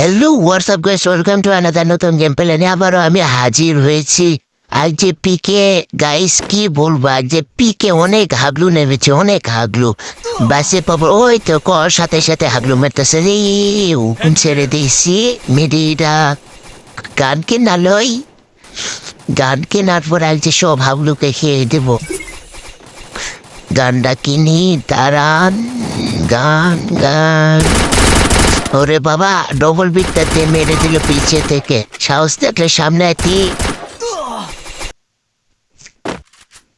Hello WhatsApp guys, welcome to another নতুন game play নিয়ে আবারও আমি হাজির হয়েছি। আজ যে পিকে গাইস কি বলবো, আজ যে পিকে অনেক হাগলু নেমেছে, অনেক হাগলু বাসে পাবো। ওই তো কর সাথে সাথে হাগলু মেরতেছে রে, হুকুম ছেড়ে দিয়েছি। মেডিটা গান কেনালই, গান কেনার পর আজ যে সব হাগলুকে খেয়ে দেবো। গানটা কিনি দাঁড়ান, গান গান। ওরে বাবা, ডবল বিটটাতে মেরে দিল পিছে থেকে। সাহস দেখলে সামনে আতি।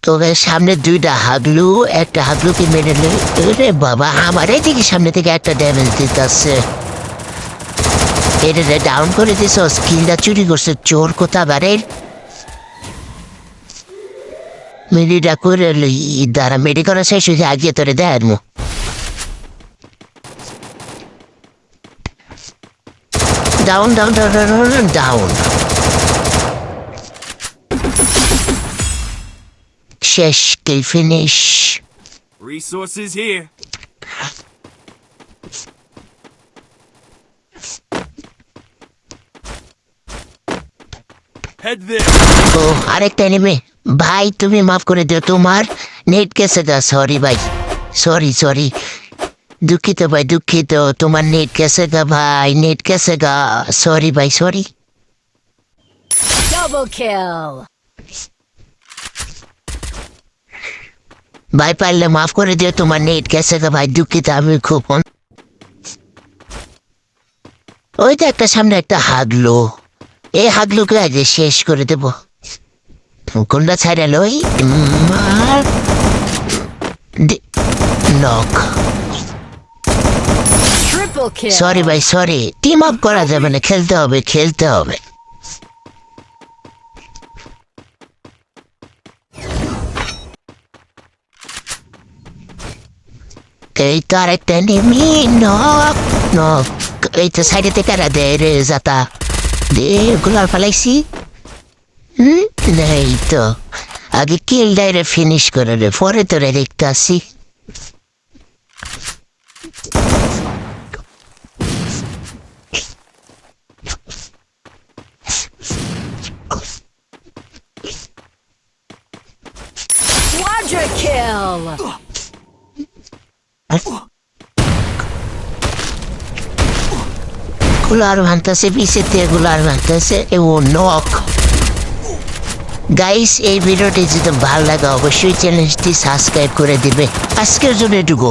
তোকে সামনে দুইটা হাগলু, একটা হাগলুকে মেরে নিল। ওরে বাবা, আমার এদিকে সামনে থেকে একটা ড্যামেজ দিতেছে। এটা ডাউন করে দিস, স্কিলটা চুরি করছে চোর কোথা বারের। মেডিটা করে দাঁড়া, মেডি করা শেষ হয়েছে, আগিয়ে তোরে দেয় মো। Down, down, down, down, down, down. শেষ, kill finish. Resources here. Head there. ও আরেকটা এনিমি। ভাই তুমি মাফ করে দিও, তোমার নেট কেসে গা। সরি ভাই, সরি দুঃখিত ভাই, দুঃখিত। তোমার নেট কেসে গা ভাই, নেট কেসে গা। সরি ভাই, সরি। Double kill. ভাই পারলে মাফ করে দিও, তোমার নেট কেসে গা ভাই, দুঃখিত। আমি খুব ওই তো একটা সামনে একটা হাগলো, এই হাগলুকে আজ শেষ করে দেবো। কোনটা ছাড়ালো ওই নক। Triple kill. সরি ভাই, সরি। টিম আপ করা যাবে না, খেলতে হবে, খেলতে হবে। এই তো আরেকটা নেমি। Knock knock. এই তো সাইডে থেকে দে রে যাতা দে, গুলার ফালাইছি। এই তো আগে কিল ডাইরে ফিনিশ করে রে, পরে তোরে দেখতে আসি। Quadra kill. গুলার ভাঙতেছে, পিছেতে গুলার ভাঙতেছে। ও নক। গাইস, এই ভিডিওটি যদি ভালো লাগে অবশ্যই চ্যানেলটি সাবস্ক্রাইব করে দিবে। আজকের জন্য এটুকু।